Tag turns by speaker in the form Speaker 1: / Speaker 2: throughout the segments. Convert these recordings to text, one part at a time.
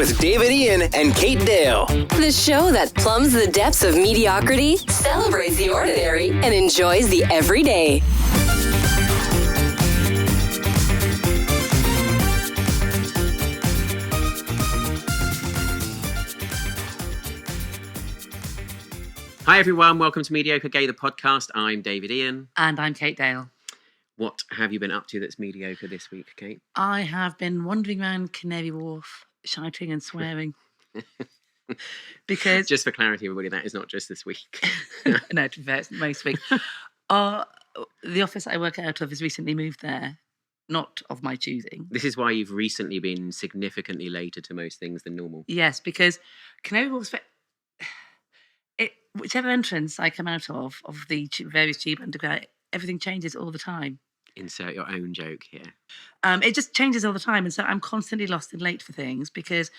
Speaker 1: with David Ian and Kate Dale.
Speaker 2: The show that plumbs the depths of mediocrity, celebrates the ordinary, and enjoys the everyday.
Speaker 3: Hi everyone, welcome to Mediocre Gay, the podcast. I'm David Ian.
Speaker 4: And I'm Kate Dale.
Speaker 3: What have you been up to that's mediocre this week, Kate?
Speaker 4: I have been wandering around Canary Wharf, shouting and swearing. Because
Speaker 3: just for clarity, everybody, that is not just this week.
Speaker 4: No, to be fair, it's most week. The office I work out of has recently moved there, not of my choosing.
Speaker 3: This is why you've recently been significantly later to most things than normal.
Speaker 4: Yes, because Canary Wharf's whichever entrance I come out of the various tube underground, everything changes all the time.
Speaker 3: Insert your own joke here.
Speaker 4: It just changes all the time, and so I'm constantly lost and late for things because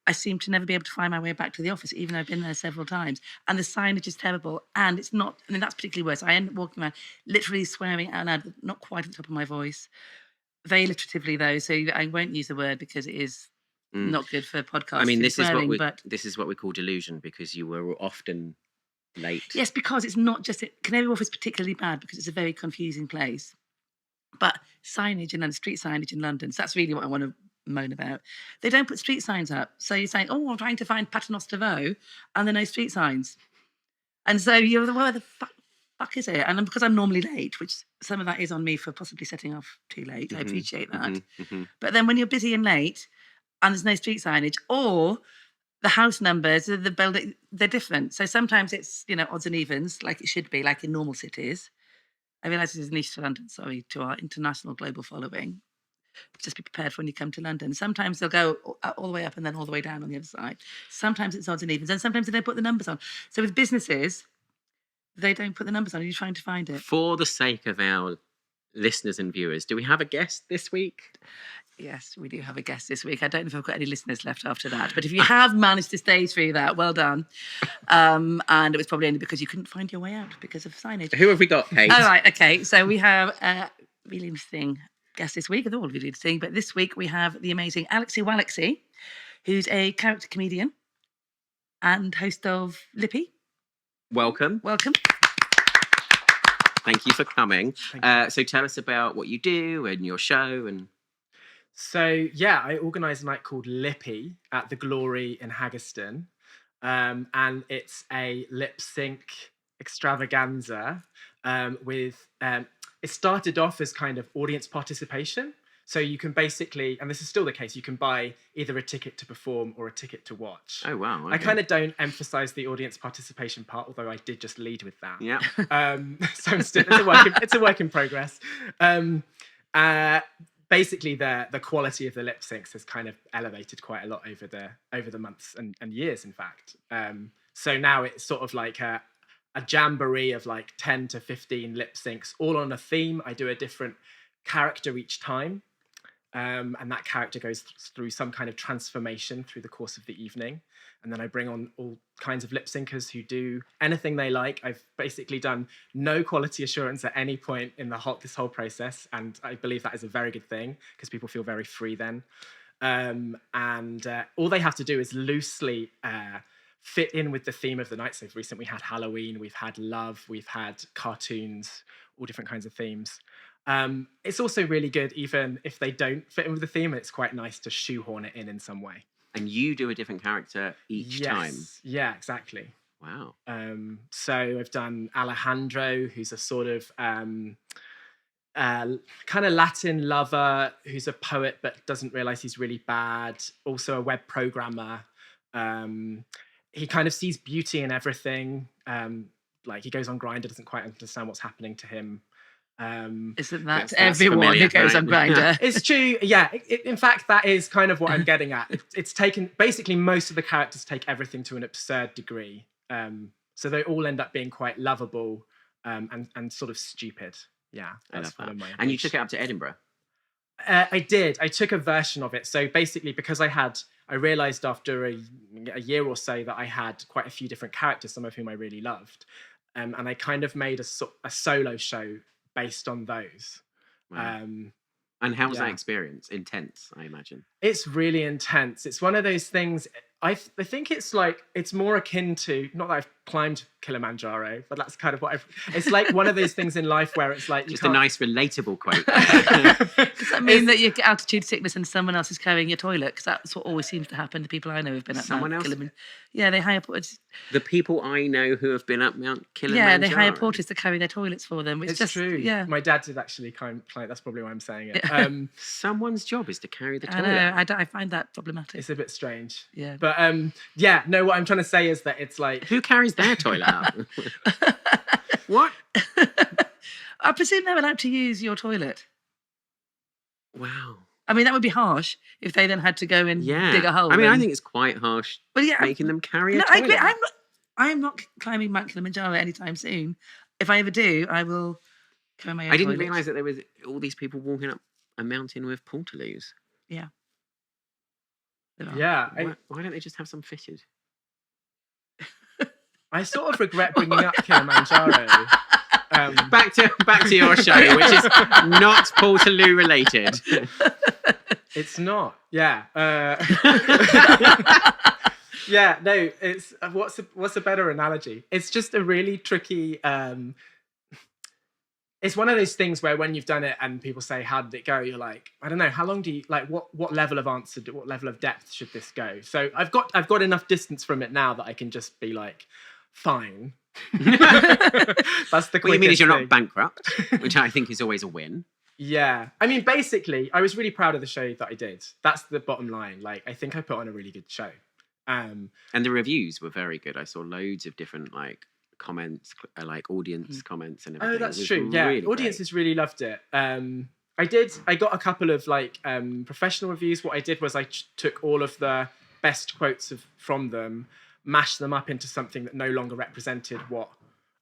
Speaker 4: I seem to never be able to find my way back to the office, even though I've been there several times. And the signage is terrible, and it's not. I mean, that's particularly worse. I end up walking around, literally swearing out loud, not quite at the top of my voice. Very alliteratively, though, so I won't use the word because it is not good for podcasting.
Speaker 3: I mean, this
Speaker 4: is
Speaker 3: what we call delusion, because you were often late.
Speaker 4: Yes, because it's not just Canary Wharf is particularly bad because it's a very confusing place. But signage and then street signage in London, so that's really what I want to moan about. They don't put street signs up. So you're saying, oh, I'm trying to find Paternoster Row, and there are no street signs. And so you're the, where the fuck is it? And because I'm normally late, which some of that is on me for possibly setting off too late, I appreciate that. But then when you're busy and late, and there's no street signage, or the house numbers, the building, they're different. So sometimes it's, odds and evens, like it should be, like in normal cities. I realise this is niche to London, sorry, to our international global following. Just be prepared for when you come to London. Sometimes they'll go all the way up and then all the way down on the other side. Sometimes it's odds and evens, and sometimes they don't put the numbers on. So with businesses, they don't put the numbers on, and you're trying to find it.
Speaker 3: For the sake of our listeners and viewers, do we have a guest this week?
Speaker 4: Yes, we do have a guest this week. I don't know if I've got any listeners left after that, but if you have managed to stay through that, well done. And it was probably only because you couldn't find your way out because of signage.
Speaker 3: Who have we got, Kate?
Speaker 4: All right, okay. So we have a really interesting guest this week. They're all really interesting, but this week we have the amazing Alexy Walexy, who's a character comedian and host of Lippy.
Speaker 3: Welcome.
Speaker 4: Welcome.
Speaker 3: Thank you for coming. So tell us about what you do and your show and...
Speaker 5: So, yeah, I organise a night called Lippy at the Glory in Haggerston. And it's a lip sync extravaganza it started off as kind of audience participation. So you can basically, and this is still the case, you can buy either a ticket to perform or a ticket to watch.
Speaker 3: Oh, wow. Okay.
Speaker 5: I kind of don't emphasise the audience participation part, although I did just lead with that.
Speaker 3: Yeah.
Speaker 5: So it's a work in progress. Basically, the quality of the lip syncs has kind of elevated quite a lot over the months and years, in fact. So now it's sort of like a jamboree of like 10 to 15 lip syncs, all on a theme. I do a different character each time, and that character goes through some kind of transformation through the course of the evening. And then I bring on all kinds of lip syncers who do anything they like. I've basically done no quality assurance at any point in this whole process, and I believe that is a very good thing because people feel very free then. And all they have to do is loosely fit in with the theme of the night. So recently we had Halloween, we've had love, we've had cartoons, all different kinds of themes. It's also really good even if they don't fit in with the theme. It's quite nice to shoehorn it in some way.
Speaker 3: And you do a different character each time?
Speaker 5: Yeah, exactly.
Speaker 3: Wow.
Speaker 5: So I've done Alejandro, who's a sort of kind of Latin lover, who's a poet but doesn't realise he's really bad. Also a web programmer. He kind of sees beauty in everything. Like he goes on Grindr, doesn't quite understand what's happening to him.
Speaker 4: Isn't that everyone familiar, who goes on Grindr?
Speaker 5: It's true, yeah. In fact, that is kind of what I'm getting at. It's taken, basically most of the characters take everything to an absurd degree. So they all end up being quite lovable and sort of stupid. Yeah, that's kind of my approach.
Speaker 3: And you took it up to Edinburgh?
Speaker 5: I did. I took a version of it. So basically, because I realised after a year or so that I had quite a few different characters, some of whom I really loved. And I kind of made a solo show based on those.
Speaker 3: Wow. And how was that
Speaker 5: Yeah.
Speaker 3: experience? Intense, I imagine.
Speaker 5: It's really intense. It's one of those things. I think it's like, it's more akin to, not that I've climbed Kilimanjaro, but that's kind of what it's like one of those things in life where it's like,
Speaker 3: Just a nice, relatable quote.
Speaker 4: Does that mean that you get altitude sickness and someone else is carrying your toilet? Because that's what always seems to happen to people I know who've been up
Speaker 3: Someone
Speaker 4: Mount
Speaker 3: else?
Speaker 4: Kilimanjaro. Yeah, they hire porters.
Speaker 3: The people I know who have been up Mount Kilimanjaro.
Speaker 4: Yeah, they hire porters to carry their toilets for them.
Speaker 5: It's
Speaker 4: just
Speaker 5: true.
Speaker 4: Yeah,
Speaker 5: My dad did actually climb. That's probably why I'm saying it.
Speaker 3: Someone's job is to carry the
Speaker 4: I
Speaker 3: toilet.
Speaker 4: know. I find that problematic.
Speaker 5: It's a bit strange.
Speaker 4: Yeah.
Speaker 5: But yeah, no, what I'm trying to say is that it's like,
Speaker 3: Who carries their toilet up? What?
Speaker 4: I presume they're allowed to use your toilet.
Speaker 3: Wow.
Speaker 4: I mean, that would be harsh if they then had to go and
Speaker 3: Yeah.
Speaker 4: dig a hole.
Speaker 3: I mean, I
Speaker 4: and-
Speaker 3: think it's quite harsh
Speaker 4: Well, yeah,
Speaker 3: making them carry a
Speaker 4: No, I
Speaker 3: toilet.
Speaker 4: agree. I'm not climbing Mount Kilimanjaro anytime soon. If I ever do, I will carry my own
Speaker 3: I didn't
Speaker 4: toilet.
Speaker 3: realise that there was all these people walking up a mountain with portaloos.
Speaker 4: Yeah. There are.
Speaker 5: yeah,
Speaker 3: Why don't they just have some fitted?
Speaker 5: I sort of regret bringing up Kilimanjaro.
Speaker 3: Back to your show, which is not portaloo related.
Speaker 5: It's not. Yeah. Yeah. No. It's what's a better analogy? It's just a really tricky. It's one of those things where when you've done it and people say, "How did it go?" You're like, "I don't know. How long do you like? What level of answer? What level of depth should this go?" So I've got enough distance from it now that I can just be like, "Fine." That's the.
Speaker 3: What you mean is you're
Speaker 5: quickest
Speaker 3: not bankrupt, which I think is always a win.
Speaker 5: Yeah. I mean, basically, I was really proud of the show that I did. That's the bottom line. Like, I think I put on a really good show.
Speaker 3: And the reviews were very good. I saw loads of different comments, audience comments and everything.
Speaker 5: Oh, that's
Speaker 3: It was
Speaker 5: true. Yeah,
Speaker 3: really
Speaker 5: audiences really loved it. I got a couple of professional reviews. What I did was I took all of the best quotes from them, mashed them up into something that no longer represented what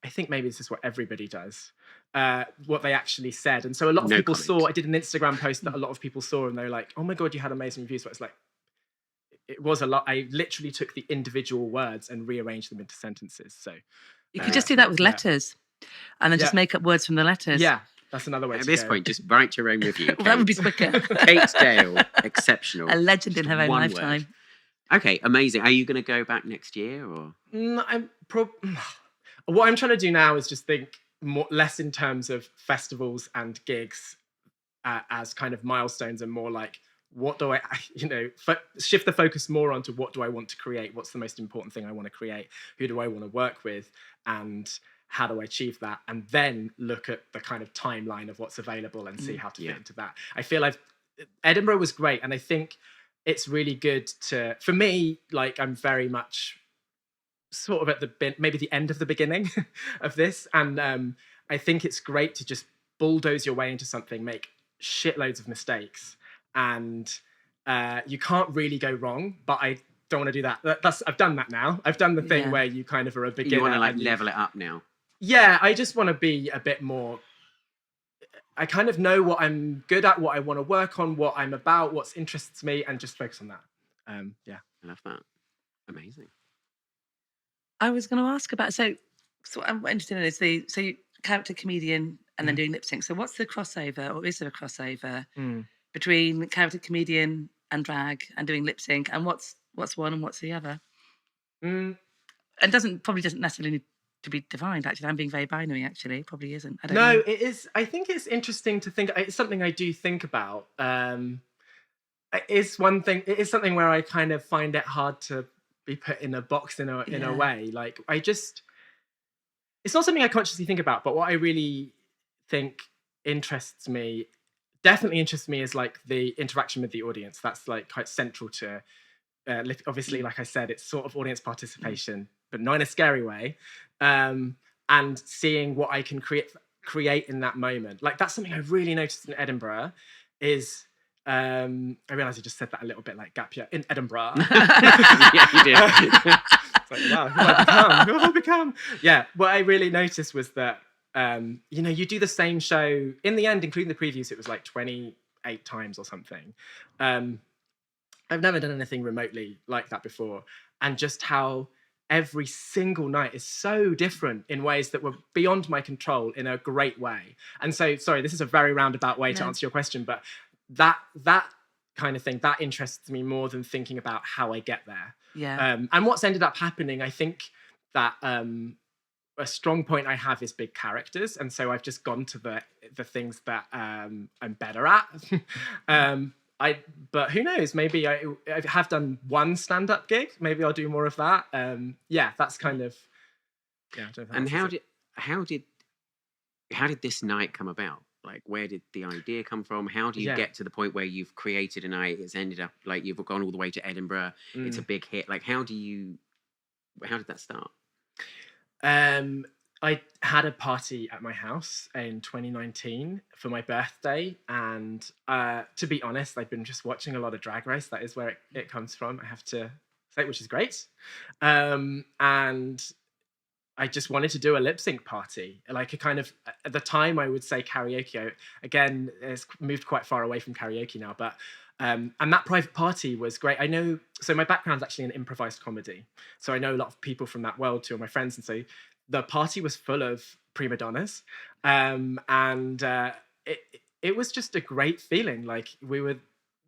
Speaker 5: I think maybe this is what everybody does. What they actually said. And so a lot of
Speaker 3: No
Speaker 5: people
Speaker 3: comment.
Speaker 5: saw, I did an Instagram post that a lot of people saw and they were like, "Oh my God, you had amazing reviews." But it's like, it was a lot. I literally took the individual words and rearranged them into sentences. So
Speaker 4: You could just do that with letters and then just
Speaker 5: Yeah.
Speaker 4: make up words from the letters.
Speaker 5: yeah, that's another way
Speaker 3: At
Speaker 5: to
Speaker 3: this
Speaker 5: go.
Speaker 3: point, just write your own review.
Speaker 4: Well, that would be
Speaker 3: Kate.
Speaker 4: quicker.
Speaker 3: Kate Dale, exceptional.
Speaker 4: A legend in
Speaker 3: Just
Speaker 4: her own
Speaker 3: one
Speaker 4: lifetime.
Speaker 3: word. Okay, amazing. Are you going to go back next year or?
Speaker 5: What I'm trying to do now is just think less in terms of festivals and gigs as kind of milestones and more like, what do I shift the focus more onto what do I want to create? What's the most important thing I want to create? Who do I want to work with? And how do I achieve that? And then look at the kind of timeline of what's available and see how to fit into that. I feel Edinburgh was great. And I think it's really good for me, like I'm very much sort of at maybe the end of the beginning of this. And I think it's great to just bulldoze your way into something, make shitloads of mistakes. And you can't really go wrong, but I don't want to do that. I've done that now. I've done the thing where you kind of are a beginner.
Speaker 3: You want to level it up now?
Speaker 5: Yeah, I just want to be a bit more. I kind of know what I'm good at, what I want to work on, what I'm about, what interests me, and just focus on that. Yeah.
Speaker 3: I love that. Amazing.
Speaker 4: I was going to ask about, so I'm interested in this, so you character comedian and then doing lip sync. So what's the crossover, or is there a crossover between character comedian and drag and doing lip sync, and what's one and what's the other? And probably doesn't necessarily need to be defined, actually. I'm being very binary, actually. It probably isn't. I don't know.
Speaker 5: It is. I think it's interesting to think. It's something I do think about. It is something where I kind of find it hard to be put in a box in a way. Like it's not something I consciously think about, but what I really think definitely interests me is like the interaction with the audience. That's like quite central to obviously, like I said, it's sort of audience participation, but not in a scary way. And seeing what I can create in that moment. Like that's something I really noticed in Edinburgh is I realise I just said that a little bit like gap year in Edinburgh.
Speaker 3: Yeah, you did.
Speaker 5: It's like, wow, who have I become? Yeah, what I really noticed was that you do the same show in the end, including the previews. It was like 28 times or something. I've never done anything remotely like that before, and just how every single night is so different in ways that were beyond my control in a great way. And so, sorry, this is a very roundabout way to answer your question, but that kind of thing, that interests me more than thinking about how I get there.
Speaker 4: Yeah.
Speaker 5: And what's ended up happening, I think that a strong point I have is big characters. And so I've just gone to the things that I'm better at. But who knows? Maybe I have done one stand-up gig. Maybe I'll do more of that. Yeah, that's kind of. Yeah. I don't know
Speaker 3: And how did this night come about? Like, where did the idea come from? How do you get to the point where you've created a night? It's ended up like you've gone all the way to Edinburgh. It's a big hit. Like, how did that start?
Speaker 5: I had a party at my house in 2019 for my birthday, and to be honest, I've been just watching a lot of Drag Race. That is where it comes from, I have to say, which is great. And I just wanted to do a lip sync party, like a kind of, at the time I would say karaoke. Again, it's moved quite far away from karaoke now, but and that private party was great. I know, so my background's actually in improvised comedy, so I know a lot of people from that world, two of my friends, and so the party was full of prima donnas, and it was just a great feeling. Like,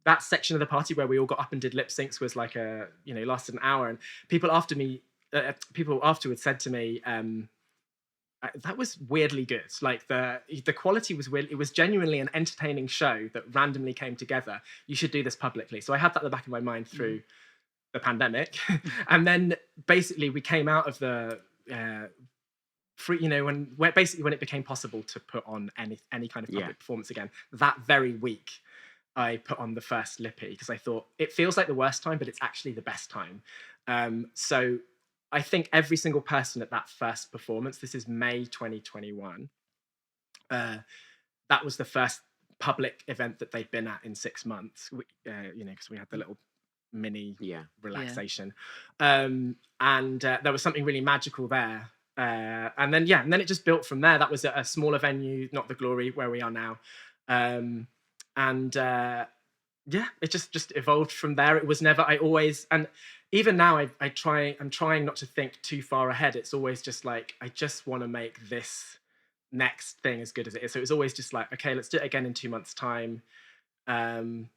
Speaker 5: that section of the party where we all got up and did lip syncs was like lasted an hour, and people afterwards said to me, that was weirdly good. Like, the quality was weird. It was genuinely an entertaining show that randomly came together. You should do this publicly. So I had that at the back of my mind through the pandemic. And then basically we came out of the when it became possible to put on any kind of public performance again, that very week I put on the first Lippy, because I thought it feels like the worst time, but it's actually the best time. So I think every single person at that first performance, this is May 2021, that was the first public event that they'd been at in 6 months, because we had the little mini relaxation. And there was something really magical there. And then it just built from there. That was a smaller venue, not the Glory where we are now. It just evolved from there. It was never, and even now I'm trying not to think too far ahead. It's always just like, I just want to make this next thing as good as it is. So it was always just like, okay, let's do it again in 2 months' time. And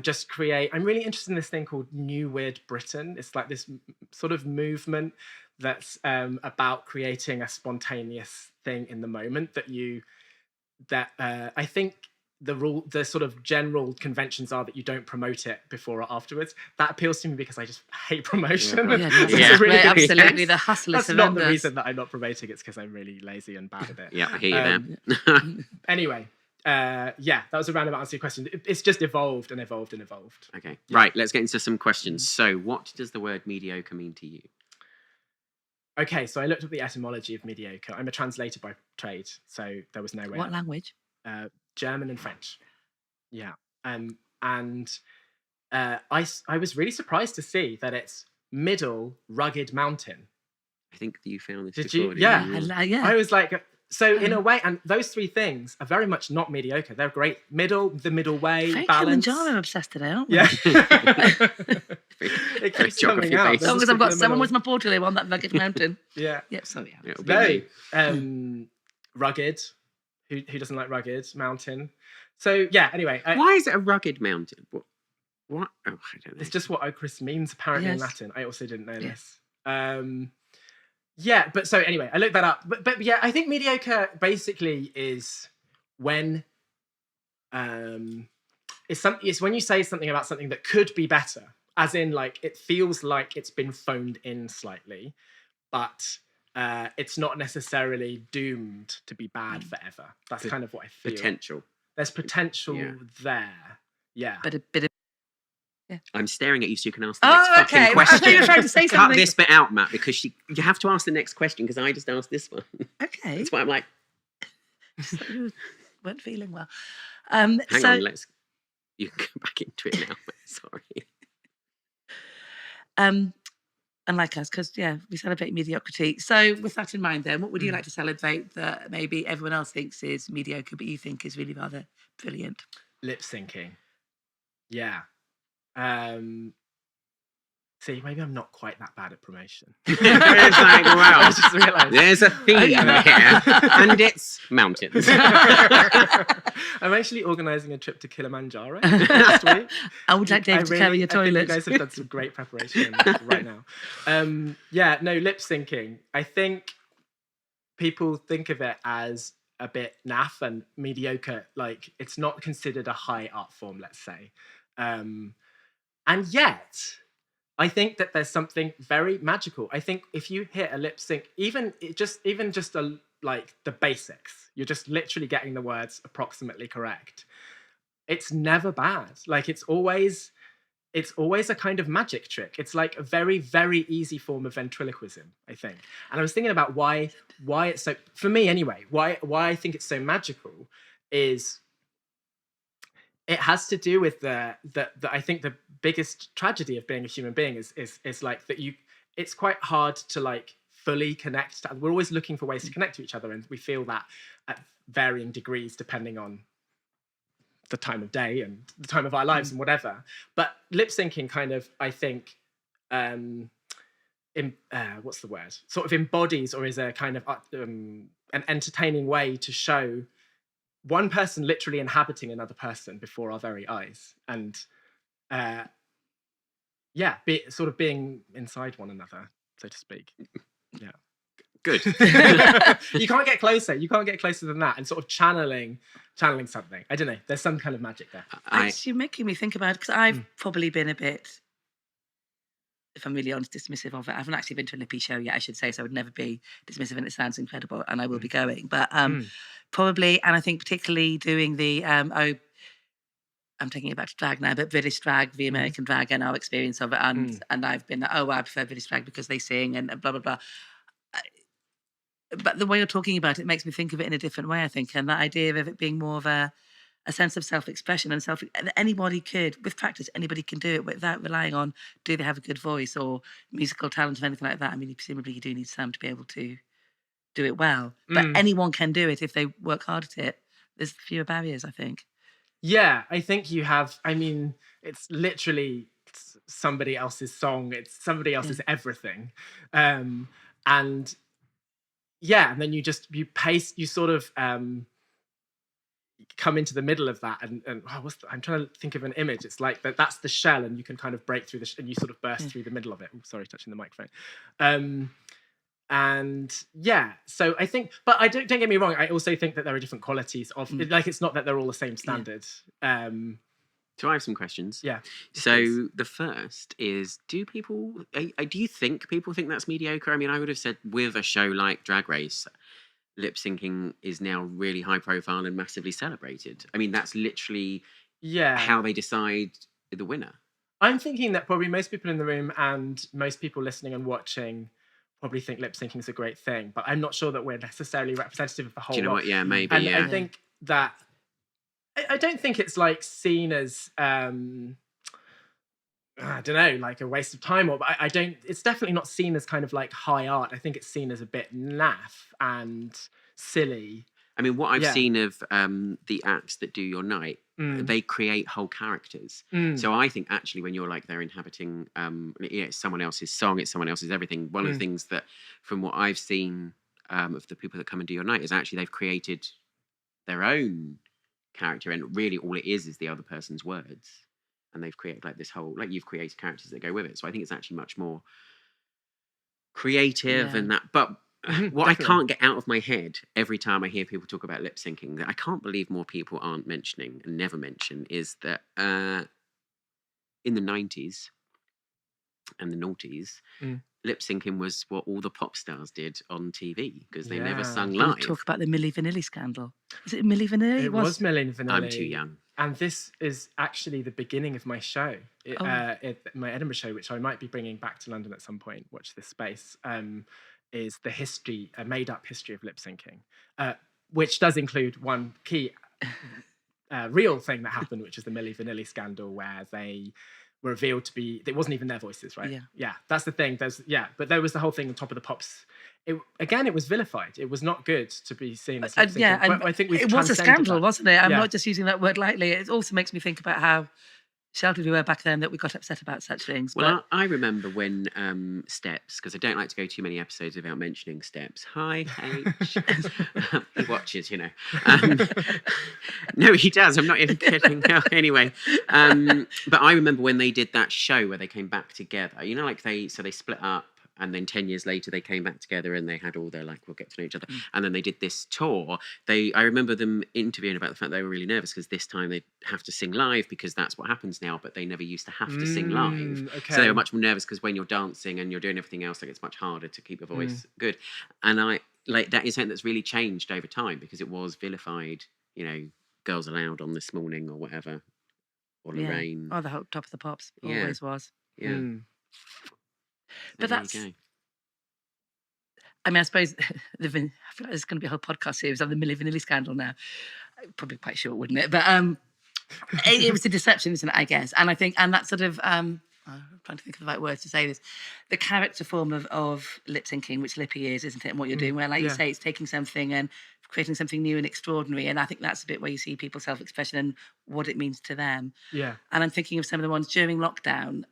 Speaker 5: just create, I'm really interested in this thing called New Weird Britain. It's like this sort of movement that's about creating a spontaneous thing in the moment I think the sort of general conventions are that you don't promote it before or afterwards. That appeals to me because I just hate promotion.
Speaker 4: Absolutely. The hustle is
Speaker 5: That's not the reason that I'm not promoting. It's because I'm really lazy and bad at it.
Speaker 3: Yeah, I hear you there.
Speaker 5: Anyway, that was a roundabout answer to your question. It's just evolved and evolved and evolved.
Speaker 3: Okay, right. Let's get into some questions. So, what does the word mediocre mean to you?
Speaker 5: Okay, so I looked up the etymology of mediocre. I'm a translator by trade, so there was no way.
Speaker 4: What language?
Speaker 5: German and French. Yeah. And I was really surprised to see that it's middle rugged mountain.
Speaker 3: I think you found this
Speaker 5: Did
Speaker 3: before.
Speaker 5: you? Yeah.
Speaker 4: Yeah.
Speaker 5: I was like, so in a way, and those three things are very much not mediocre. They're great. The middle way,
Speaker 4: very
Speaker 5: balance.
Speaker 4: Kilimanjaro obsessed today, aren't we?
Speaker 5: Yeah. It keeps coming out.
Speaker 4: As long as I've got someone with my portfolio on that rugged mountain.
Speaker 5: Yeah.
Speaker 4: Yeah, sorry.
Speaker 5: Very rugged. Who doesn't like rugged mountain? So yeah. Anyway,
Speaker 3: why is it a rugged mountain? What? Oh, I don't know.
Speaker 5: It's just what ochris means apparently in Latin. I also didn't know this. But so anyway, I looked that up. But yeah, I think mediocre basically is when it's when you say something about something that could be better, as in like it feels like it's been phoned in slightly, but it's not necessarily doomed to be bad forever. That's kind of what I feel.
Speaker 3: Potential.
Speaker 5: There's potential there. Yeah.
Speaker 4: But a bit of. Yeah.
Speaker 3: I'm staring at you so you can ask the next fucking question.
Speaker 4: I thought you were trying to say something.
Speaker 3: Cut this bit out, Matt, because you have to ask the next question because I just asked this one.
Speaker 4: Okay.
Speaker 3: That's why I'm like...
Speaker 4: You weren't feeling well.
Speaker 3: Hang on, you can go back into it now. Sorry.
Speaker 4: Unlike us, because, we celebrate mediocrity. So with that in mind then, what would you like to celebrate that maybe everyone else thinks is mediocre, but you think is really rather brilliant?
Speaker 5: Lip syncing. Yeah. See, maybe I'm not quite that bad at promotion.
Speaker 3: It's like, wow,
Speaker 5: I just realised.
Speaker 3: there's a theme here, and it's mountains.
Speaker 5: I'm actually organising a trip to Kilimanjaro next week.
Speaker 4: I would like Dave to carry your
Speaker 5: I think you
Speaker 4: toilet.
Speaker 5: guys have done some great preparation right now. Lip syncing. I think people think of it as a bit naff and mediocre. Like, it's not considered a high art form, let's say. And yet, I think that there's something very magical. I think if you hit a lip sync, even just like the basics, you're just literally getting the words approximately correct. It's never bad. Like, it's always a kind of magic trick. It's like a very, very easy form of ventriloquism, I think. And I was thinking about why it's so, for me anyway, why I think it's so magical is it has to do with the I think the biggest tragedy of being a human being is like that it's quite hard to like fully connect. We're always looking for ways to connect to each other, and we feel that at varying degrees depending on the time of day and the time of our lives and whatever. But lip syncing kind of, I think, what's the word? Sort of embodies, or is a kind of an entertaining way to show one person literally inhabiting another person before our very eyes, and sort of being inside one another, so to speak. Yeah.
Speaker 3: Good.
Speaker 5: You can't get closer. You can't get closer than that. And sort of channeling something. I don't know. There's some kind of magic there.
Speaker 4: You're making me think about it, because I've probably been a bit, if I'm really honest, dismissive of it. I haven't actually been to a Lippy show yet, I should say, so I would never be dismissive, and it sounds incredible, and I will be going. But probably, and I think particularly doing the, I'm taking it back to drag now, but British drag, the American drag, and our experience of it, and I've been like, I prefer British drag because they sing and blah, blah, blah. But the way you're talking about it makes me think of it in a different way, I think. And that idea of it being more of a sense of self-expression and anybody could, with practice, anybody can do it without relying on, do they have a good voice or musical talent or anything like that. I mean, presumably you do need some to be able to do it well. But anyone can do it if they work hard at it. There's fewer barriers, I think.
Speaker 5: Yeah, I think you have, I mean, it's literally somebody else's song. It's somebody else's everything. And then you pace, you sort of come into the middle of that, and I'm trying to think of an image. It's like that's the shell, and you can kind of break through and you sort of burst through the middle of it. Oh, sorry, touching the microphone. So I think, but I don't get me wrong. I also think that there are different qualities of like, it's not that they're all the same standard.
Speaker 3: So I have some questions.
Speaker 5: Yeah.
Speaker 3: So
Speaker 5: please.
Speaker 3: the first is, do you think people think that's mediocre? I mean, I would have said with a show like Drag Race, lip syncing is now really high profile and massively celebrated. I mean, that's literally how they decide the winner.
Speaker 5: I'm thinking that probably most people in the room and most people listening and watching probably think lip syncing is a great thing, but I'm not sure that we're necessarily representative of the whole.
Speaker 3: Do you know
Speaker 5: lot.
Speaker 3: what? Yeah, maybe.
Speaker 5: And
Speaker 3: yeah.
Speaker 5: I think that I don't think it's like seen as I don't know, like a waste of time, or I don't. It's definitely not seen as kind of like high art. I think it's seen as a bit naff and silly.
Speaker 3: I mean, what I've seen of the acts that do your night, they create whole characters. So I think actually when you're like they're inhabiting, it's someone else's song, it's someone else's everything. One of the things that, from what I've seen of the people that come and do your night, is actually they've created their own character, and really all it is the other person's words, and they've created like this whole, like, you've created characters that go with it. So I think it's actually much more creative and that. But what I can't get out of my head every time I hear people talk about lip syncing, that I can't believe more people aren't mentioning and never mention, is that in the 90s and the noughties, lip syncing was what all the pop stars did on TV, because they never sung live.
Speaker 4: Talk about the Milli Vanilli scandal. Is it Milli Vanilli?
Speaker 5: It was Milli Vanilli.
Speaker 3: I'm too young.
Speaker 5: And this is actually the beginning of my show, my Edinburgh show, which I might be bringing back to London at some point. Watch this space. Is the history, a made-up history of lip syncing, which does include one key real thing that happened, which is the Milli Vanilli scandal, where they were revealed to be, it wasn't even their voices, right? Yeah, that's the thing. But there was the whole thing on Top of the Pops. It was vilified. It was not good to be seen as lip syncing.
Speaker 4: I think it was a scandal, wasn't it? I'm not just using that word lightly. It also makes me think about how sheltered we were back then that we got upset about such things.
Speaker 3: Well, I remember when Steps, because I don't like to go too many episodes without mentioning Steps. Hi, H. He watches, you know. No, he does. I'm not even kidding. No, anyway, but I remember when they did that show where they came back together. You know, like they split up. And then 10 years later, they came back together and they had all their, like, we'll get to know each other. And then they did this tour. I remember them interviewing about the fact they were really nervous because this time they'd have to sing live because that's what happens now, but they never used to have to sing live.
Speaker 5: Okay.
Speaker 3: So they were much more nervous because when you're dancing and you're doing everything else, like, it's much harder to keep your voice good. And that is something that's really changed over time because it was vilified, you know, Girls Aloud on This Morning or whatever. Or Lorraine.
Speaker 4: Oh, the whole Top of the Pops. Always was.
Speaker 3: Yeah.
Speaker 4: But that's, I mean, I suppose I feel like there's going to be a whole podcast series on the Milli Vanilli scandal now. Probably quite short, wouldn't it? But it was a deception, isn't it, I guess? And I think, and that sort of, I'm trying to think of the right words to say this, the character form of lip syncing, which Lippy is, isn't it? And what you're doing, where, like you say, it's taking something and creating something new and extraordinary. And I think that's a bit where you see people's self-expression and what it means to them. Yeah. And I'm thinking of some of the ones during lockdown.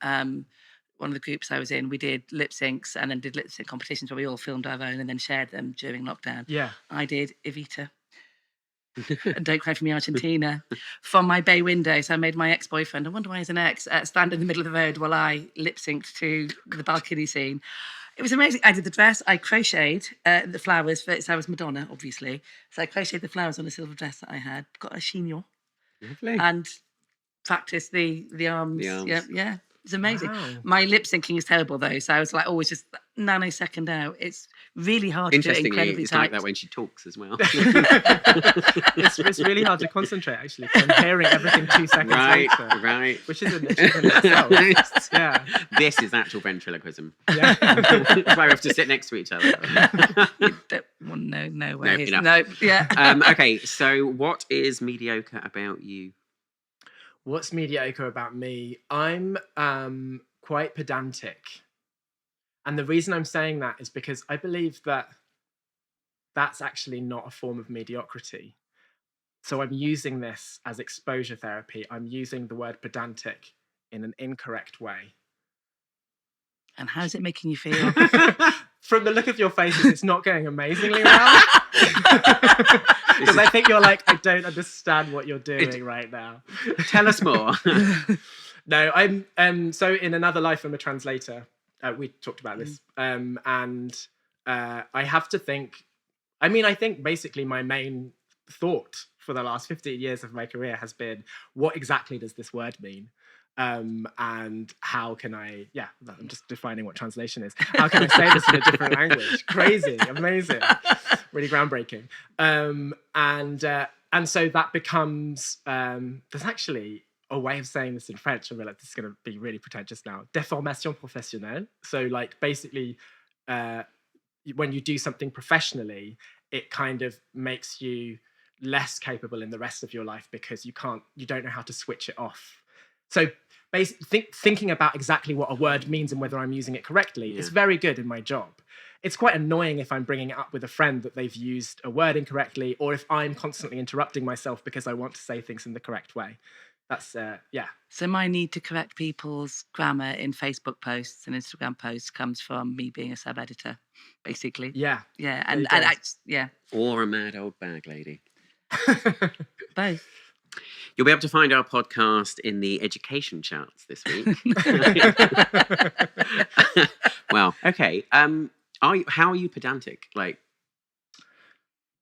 Speaker 4: One of the groups I was in, we did lip syncs and then did lip sync competitions where we all filmed our own and then shared them during lockdown. Yeah. I did Evita. And Don't Cry For Me Argentina from my bay window. So I made my ex-boyfriend, I wonder why he's an ex, stand in the middle of the road while I lip synced to the balcony scene. It was amazing. I did the dress. I crocheted the flowers. So I was Madonna, obviously. So I crocheted the flowers on a silver dress that I had. Got a chignon. Lovely. And practiced the arms. Yeah. It's amazing. Wow. My lip syncing is terrible though, so I was like always just nanosecond out. It's really hard to do it incredibly
Speaker 3: it's
Speaker 4: tight.
Speaker 3: Like that when she talks as well.
Speaker 5: it's really hard to concentrate actually. I'm hearing everything 2 seconds later. Right. Which is an achievement itself. Yeah.
Speaker 3: This is actual ventriloquism. Yeah. That's why we have to sit next to each other.
Speaker 4: No way. No. Yeah.
Speaker 5: Okay.
Speaker 3: So what is mediocre about you?
Speaker 5: What's mediocre about me? I'm quite pedantic. And the reason I'm saying that is because I believe that that's actually not a form of mediocrity. So I'm using this as exposure therapy. I'm using the word pedantic in an incorrect way.
Speaker 4: And how's it making you feel?
Speaker 5: From the look of your faces, it's not going amazingly well. Because I think you're like, I don't understand what you're doing right now.
Speaker 3: Tell us more.
Speaker 5: No, I'm so in another life I'm a translator. We talked about this. And I have to think, I think basically my main thought for the last 15 years of my career has been, what exactly does this word mean? And how can I'm just defining what translation is. How can I say this in a different language? Crazy, amazing, really groundbreaking. And so that becomes, there's actually a way of saying this in French. I realize this is going to be really pretentious now. Déformation professionnelle. So like basically, when you do something professionally, it kind of makes you less capable in the rest of your life because you don't know how to switch it off. So thinking about exactly what a word means and whether I'm using it correctly is very good in my job. It's quite annoying if I'm bringing it up with a friend that they've used a word incorrectly, or if I'm constantly interrupting myself because I want to say things in the correct way. That's,
Speaker 4: So my need to correct people's grammar in Facebook posts and Instagram posts comes from me being a sub-editor, basically.
Speaker 5: Yeah.
Speaker 4: Yeah.
Speaker 3: Or a mad old bag lady.
Speaker 4: Both.
Speaker 3: You'll be able to find our podcast in the education charts this week. Well, okay. How are you pedantic?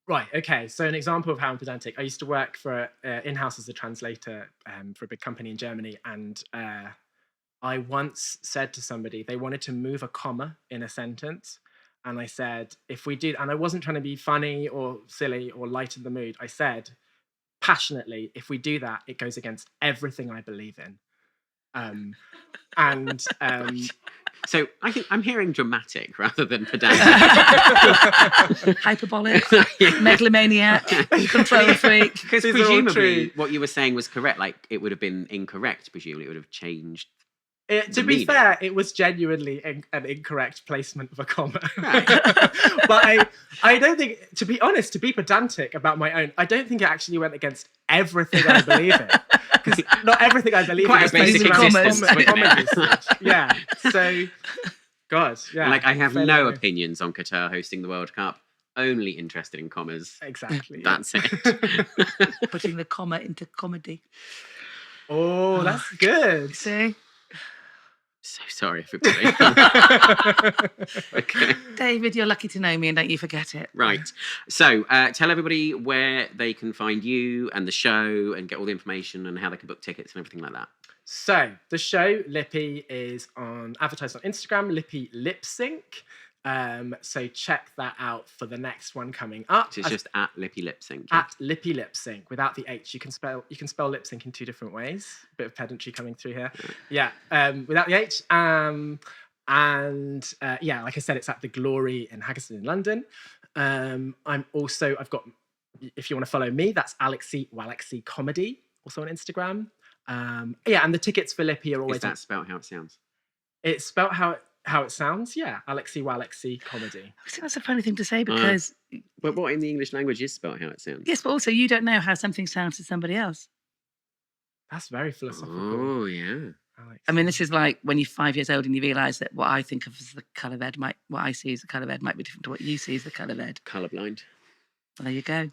Speaker 5: Right, okay. So an example of how I'm pedantic. I used to work for in-house as a translator for a big company in Germany. And I once said to somebody, they wanted to move a comma in a sentence. And I said, if we do, and I wasn't trying to be funny or silly or lighten the mood. I said, passionately, if we do that, it goes against everything I believe in.
Speaker 3: So I think I'm hearing dramatic rather than pedantic.
Speaker 4: Hyperbolic, megalomaniac, control freak.
Speaker 3: Because presumably what you were saying was correct. Like it would have been incorrect. Presumably it would have changed.
Speaker 5: To be fair, it was genuinely an incorrect placement of a comma. Right. But I don't think, to be honest, to be pedantic about my own, I don't think it actually went against everything I believe in. Because not everything I believe
Speaker 3: Quite
Speaker 5: in
Speaker 3: a basic
Speaker 5: is based
Speaker 3: existence,
Speaker 5: on
Speaker 3: wouldn't
Speaker 5: common
Speaker 3: it?
Speaker 5: usage. Yeah. So, God, yeah.
Speaker 3: Like, I have
Speaker 5: fairly
Speaker 3: no
Speaker 5: annoying.
Speaker 3: opinions on Qatar hosting the World Cup. Only interested in commas.
Speaker 5: Exactly. yeah.
Speaker 3: That's it.
Speaker 4: Putting the comma into comedy.
Speaker 5: Oh, that's good.
Speaker 4: See?
Speaker 3: So sorry, everybody. Okay.
Speaker 4: David, you're lucky to know me and don't you forget it.
Speaker 3: Right. So tell everybody where they can find you and the show and get all the information and how they can book tickets and everything like that.
Speaker 5: So the show Lippy is advertised on Instagram, Lippy Lip Sync. So check that out for the next one coming up.
Speaker 3: So it's just at Lippy Lip Sync.
Speaker 5: At Lippy Lip Sync without the H. You can spell lip sync in 2 different ways. A bit of pedantry coming through here. Yeah. Without the H. Yeah, like I said, it's at the Glory in Haggerston in London. I've got, if you want to follow me, that's Alexy Walexy Comedy, also on Instagram. And the tickets for Lippy are always.
Speaker 3: Is that spelled how it sounds?
Speaker 5: It's spelled how it sounds, yeah. Alexy Walexy Comedy.
Speaker 4: I think that's a funny thing to say because
Speaker 3: But what in the English language is spelled how it sounds?
Speaker 4: yes, but also you don't know how something sounds to somebody else.
Speaker 5: That's very philosophical.
Speaker 3: Oh, yeah.
Speaker 5: Alexy.
Speaker 4: I mean, this is like when you're 5 years old and you realise that what I think of as the colour of Ed what I see as the colour of Ed might be different to what you see as the colour of Ed.
Speaker 3: Colourblind.
Speaker 4: Well, there you go.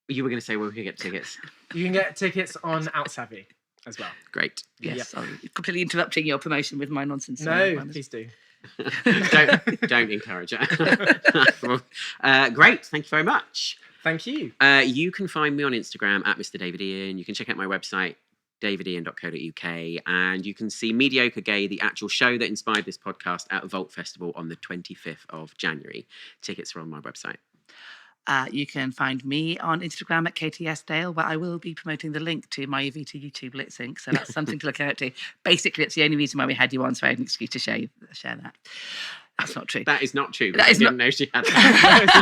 Speaker 3: You were going to say where we could get tickets.
Speaker 5: You can get tickets on Outsavvy as well.
Speaker 3: Great.
Speaker 4: Yes,
Speaker 5: Yep.
Speaker 4: sorry. Completely interrupting your promotion with my nonsense.
Speaker 5: No, please do.
Speaker 3: don't encourage it. Great. Thank you very much.
Speaker 5: Thank you.
Speaker 3: You can find me on Instagram at Mr. David Ian. You can check out my website, davidian.co.uk, and you can see Mediocre Gay, the actual show that inspired this podcast, at Vault Festival on the 25th of January. Tickets are on my website.
Speaker 4: You can find me on Instagram at KTS Dale, where I will be promoting the link to my Evita YouTube lip sync. So that's something to look out to. Basically, it's the only reason why we had you on, so I had an excuse to share that. That's not true.
Speaker 3: That is not true.
Speaker 4: That
Speaker 3: I
Speaker 4: is
Speaker 3: didn't
Speaker 4: not-
Speaker 3: know she had
Speaker 5: No,
Speaker 3: that.
Speaker 5: it's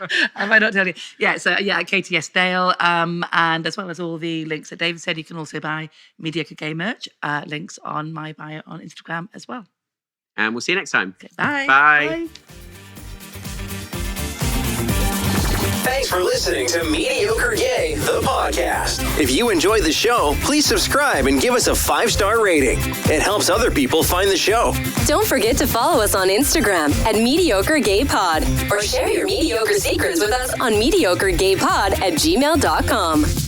Speaker 5: fine.
Speaker 4: Have I not told you? Yeah, so yeah, at KTS Dale, and as well as all the links that David said, you can also buy Mediocre Gay merch. Links on my bio on Instagram as well.
Speaker 3: And we'll see you next time.
Speaker 4: Okay, bye.
Speaker 3: Bye.
Speaker 1: Thanks for listening to Mediocre Gay, the podcast. If you enjoyed the show, please subscribe and give us a 5-star rating. It helps other people find the show.
Speaker 2: Don't forget to follow us on Instagram at Mediocre Gay Pod or share your mediocre secrets with us on mediocregaypod@gmail.com.